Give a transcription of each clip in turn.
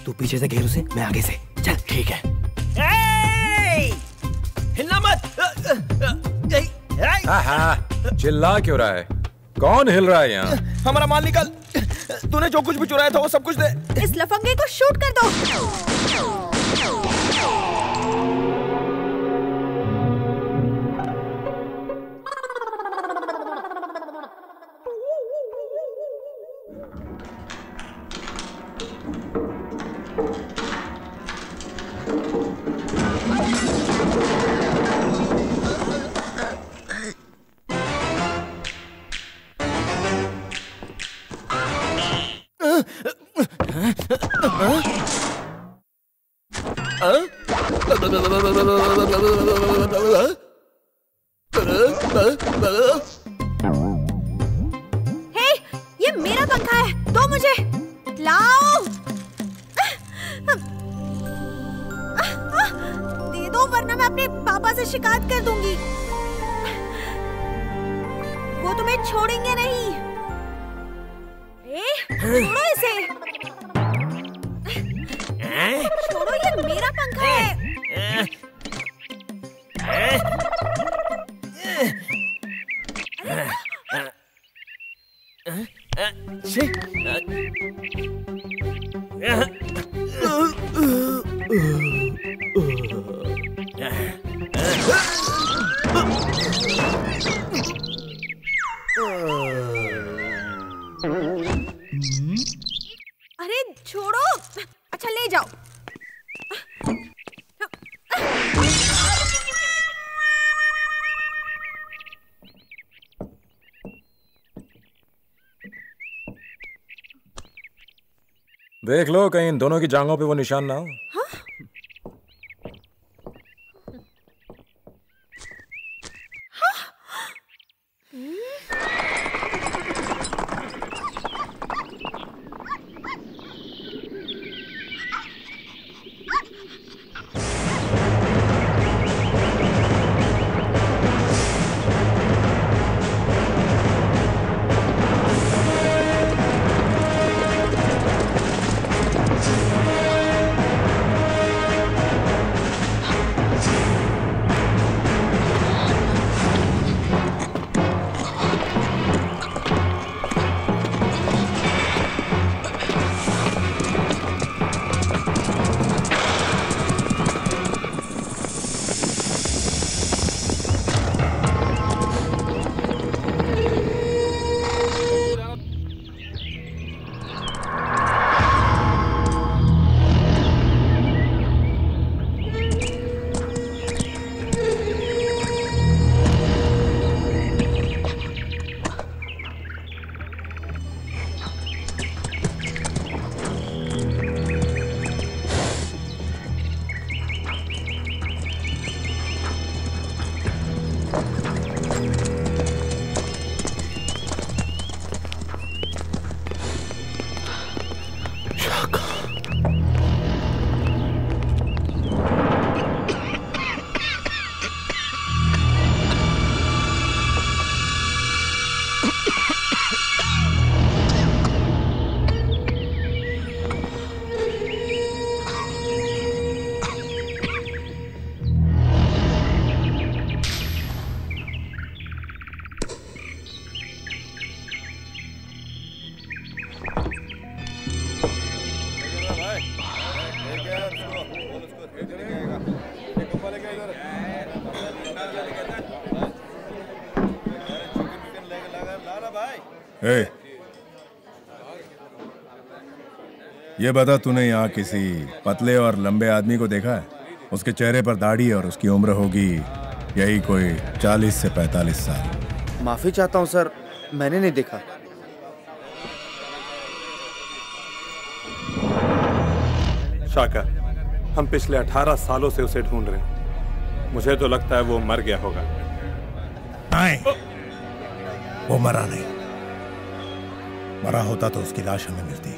तू पीछे से घेर उसे, मैं आगे से। चल ठीक है। हिलना मत। चिल्ला क्यों रहा है? कौन हिल रहा है यहाँ? हमारा माल निकाल। तूने जो कुछ भी चुराया था वो सब कुछ दे। इस लफंगे को शूट कर दो। हे, ये मेरा पंखा है, दो मुझे। लाओ। दे दो वरना मैं अपने पापा से शिकायत कर दूंगी। वो तुम्हें छोड़ेंगे नहीं। छोड़ो इसे। छोड़ो, ये मेरा पंखा है। अरे छोड़ो। अच्छा ले जाओ। देख लो कहीं इन दोनों की जांघों पे वो निशान ना हो। ये बता, तूने यहाँ किसी पतले और लंबे आदमी को देखा है? उसके चेहरे पर दाढ़ी और उसकी उम्र होगी यही कोई 40 से 45 साल। माफी चाहता हूँ सर, मैंने नहीं देखा। शाका, हम पिछले 18 सालों से उसे ढूंढ रहे हैं। मुझे तो लगता है वो मर गया होगा। नहीं, वो मरा नहीं। मरा होता तो उसकी लाश हमें मिलती।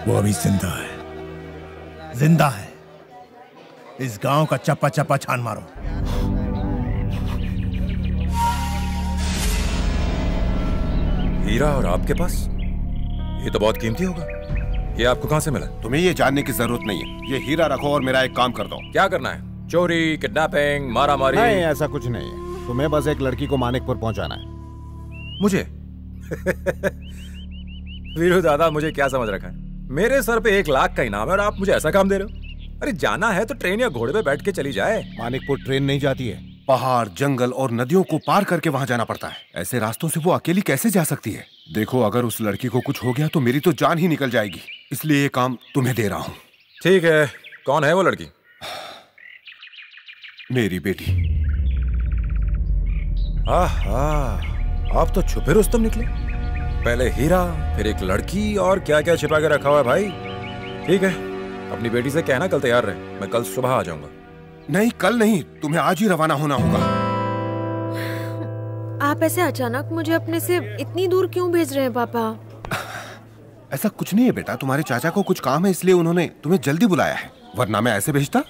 वो अभी जिंदा है, जिंदा है। इस गांव का चप्पा चप्पा छान मारो। हीरा और आपके पास? ये तो बहुत कीमती होगा। ये आपको कहाँ से मिला? तुम्हें ये जानने की जरूरत नहीं है। ये हीरा रखो और मेरा एक काम कर दो। क्या करना है? चोरी, किडनैपिंग, मारामारी? नहीं, ऐसा कुछ नहीं है। तुम्हें बस एक लड़की को मानिकपुर पहुंचाना है। मुझे? वीरू दादा, मुझे क्या समझ रखा है? मेरे सर पे 1 लाख का इनाम है और आप मुझे ऐसा काम दे रहे हो? अरे जाना है तो ट्रेन या घोड़े पे बैठ के चली जाए। मानिकपुर ट्रेन नहीं जाती है। पहाड़, जंगल और नदियों को पार करके वहाँ जाना पड़ता है। ऐसे रास्तों से वो अकेली कैसे जा सकती है? देखो, अगर उस लड़की को कुछ हो गया तो मेरी तो जान ही निकल जाएगी। इसलिए ये काम तुम्हें दे रहा हूँ। ठीक है, कौन है वो लड़की? मेरी बेटी। आहा, आप तो छुपे रुस्तम निकले। पहले हीरा, फिर एक लड़की, और क्या क्या छिपा के रखा हुआ है भाई। ठीक है, अपनी बेटी से कहना कल तैयार रहे, मैं कल सुबह आ जाऊंगा। नहीं, कल नहीं, तुम्हें आज ही रवाना होना होगा। आप ऐसे अचानक मुझे अपने से इतनी दूर क्यों भेज रहे हैं पापा? ऐसा कुछ नहीं है बेटा, तुम्हारे चाचा को कुछ काम है इसलिए उन्होंने तुम्हें जल्दी बुलाया है, वरना मैं ऐसे भेजता।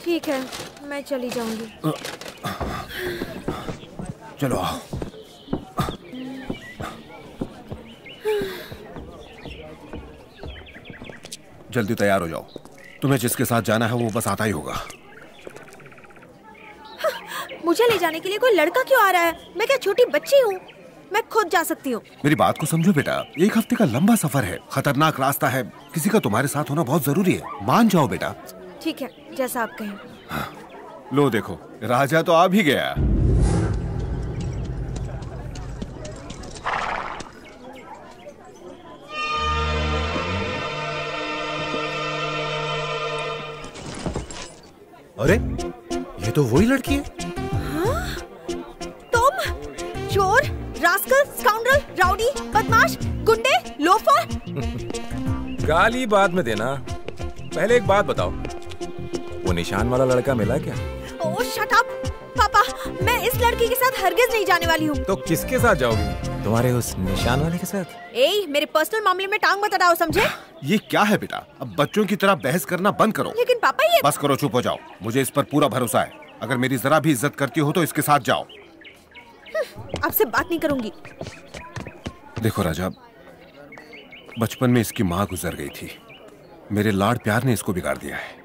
ठीक है, मैं चली जाऊंगी। चलो आओ। जल्दी तैयार हो जाओ, तुम्हें जिसके साथ जाना है वो बस आता ही होगा। मुझे ले जाने के लिए कोई लड़का क्यों आ रहा है? मैं क्या छोटी बच्ची हूँ? मैं खुद जा सकती हूँ। मेरी बात को समझो बेटा, 1 हफ्ते का लंबा सफर है, खतरनाक रास्ता है, किसी का तुम्हारे साथ होना बहुत जरूरी है। मान जाओ बेटा। ठीक है, जैसा आप कहें। हाँ। लो देखो, राजा तो आ भी गया। अरे, ये तो वही लड़की है। हाँ? तुम चोर, रास्कल, स्काउंड्रल, राउडी, बदमाश, गुंडे, लोफर। गाली बाद में देना, पहले एक बात बताओ, वो निशान वाला लड़का मिला क्या? ओह शट अप पापा, मैं इस लड़की के साथ हरगिज नहीं जाने वाली हूँ। तो किसके साथ जाओगी? तुम्हारे उस निशान वाले के साथ? ए, मेरे पर्सनल मामले में टांग मत अड़ाओ, समझे? ये क्या है बेटा, अब बच्चों की तरह बहस करना बंद करो। लेकिन पापा ये... बस करो, चुप हो जाओ। मुझे इस पर पूरा भरोसा है। अगर मेरी जरा भी इज्जत करती हो तो इसके साथ जाओ। आपसे बात नहीं करूंगी। देखो राजा, बचपन में इसकी माँ गुजर गई थी। मेरे लाड प्यार ने इसको बिगाड़ दिया है।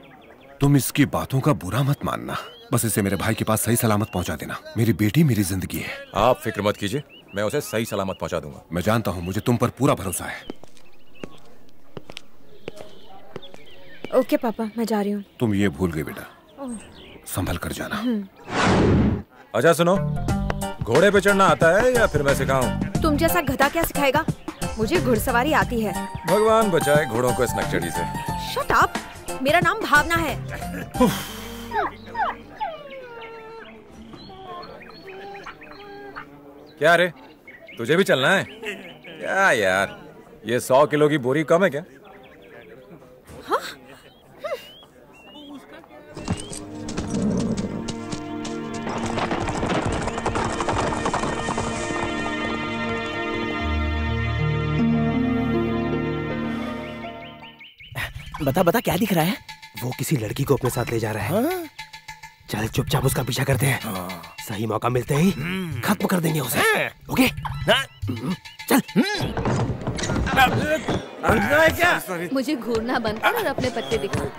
तुम इसकी बातों का बुरा मत मानना, बस इसे मेरे भाई के पास सही सलामत पहुंचा देना। मेरी बेटी मेरी जिंदगी है। आप फिक्र मत कीजिए, मैं उसे सही सलामत पहुंचा दूंगा। मैं जानता हूँ, मुझे तुम पर पूरा भरोसा है। ओके पापा, मैं जा रही हूँ। तुम ये भूल गए बेटा, संभल कर जाना। अच्छा सुनो, घोड़े पे चढ़ना आता है या फिर मैं सिखाऊं? तुम जैसा गधा क्या सिखाएगा? मुझे घुड़सवारी आती है। भगवान बचाए घोड़ों को इस नकचड़ी से। शट अप, मेरा नाम भावना है। क्या रे, तुझे भी चलना है क्या यार? ये 100 किलो की बोरी कम है क्या? हाँ? बता बता, क्या दिख रहा है? वो किसी लड़की को अपने साथ ले जा रहा है। हाँ? चल चुपचाप उसका पीछा करते हैं। सही मौका मिलते ही खत्म कर देंगे उसे। ओके? चल। मुझे घूरना बंद कर और अपने पत्ते दिखा।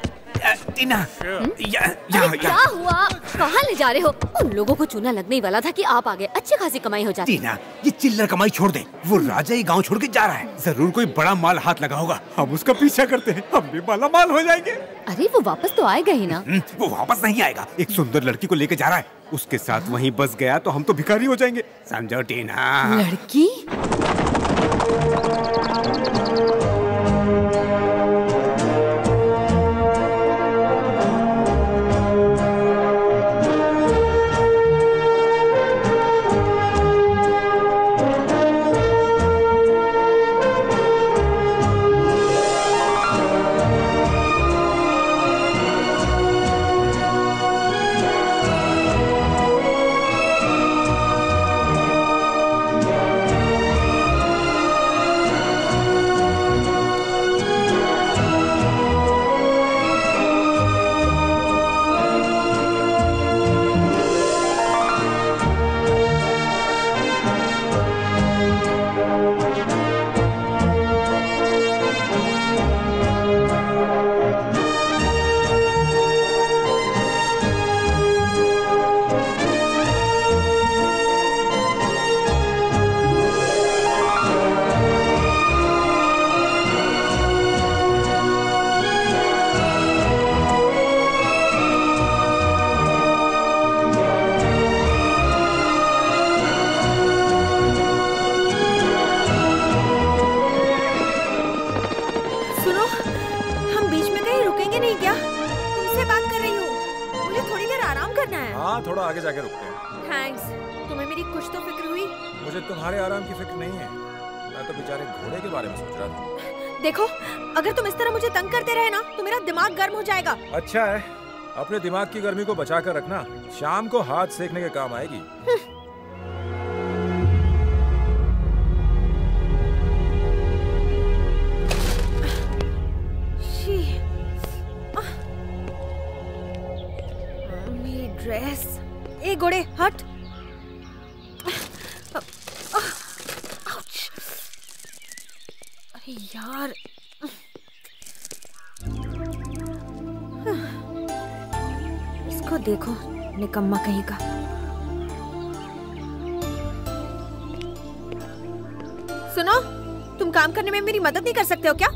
टीना, क्या हुआ? कहाँ ले जा रहे हो? उन लोगों को चूना लगने ही वाला था कि आप आ गए। अच्छी खासी कमाई हो जाती। टीना, ये चिल्लर कमाई छोड़ दे। वो राजा ही गांव छोड़ के जा रहा है। जरूर कोई बड़ा माल हाथ लगा होगा। हम उसका पीछा करते हैं, हम भी माला माल हो जाएंगे। अरे वो वापस तो आएगा ही ना। वो वापस नहीं आएगा। एक सुंदर लड़की को लेके जा रहा है। उसके साथ वहीं बस गया तो हम तो भिखारी हो जाएंगे। समझो टीना। लड़की? आगे जाके रुकते हैं। थैंक्स, तुम्हें मेरी कुछ तो फिक्र हुई। मुझे तुम्हारे आराम की फिक्र नहीं है, मैं तो बेचारे घोड़े के बारे में सोच रहा था। देखो, अगर तुम इस तरह मुझे तंग करते रहे ना तो मेरा दिमाग गर्म हो जाएगा। अच्छा है, अपने दिमाग की गर्मी को बचा कर रखना, शाम को हाथ सेकने के काम आएगी। मेरी ड्रेस। ए घोड़े हट। अरे यार, इसको देखो, निकम्मा कहीं का। सुनो, तुम काम करने में मेरी मदद नहीं कर सकते हो क्या?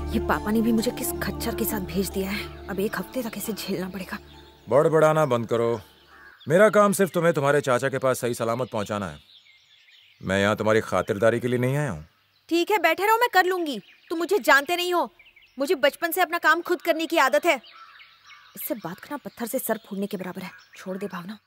ये पापा ने भी मुझे किस खच्चर के साथ भेज दिया है। अब 1 हफ्ते तक इसे झेलना पड़ेगा। बड़बड़ाना बंद करो। मेरा काम सिर्फ तुम्हें तुम्हारे चाचा के पास सही सलामत पहुंचाना है। मैं यहाँ तुम्हारी खातिरदारी के लिए नहीं आया हूँ। ठीक है, बैठे रहो, मैं कर लूंगी। तुम मुझे जानते नहीं हो, मुझे बचपन से अपना काम खुद करने की आदत है। इससे बात करना पत्थर से सर फोड़ने के बराबर है। छोड़ दे भावना।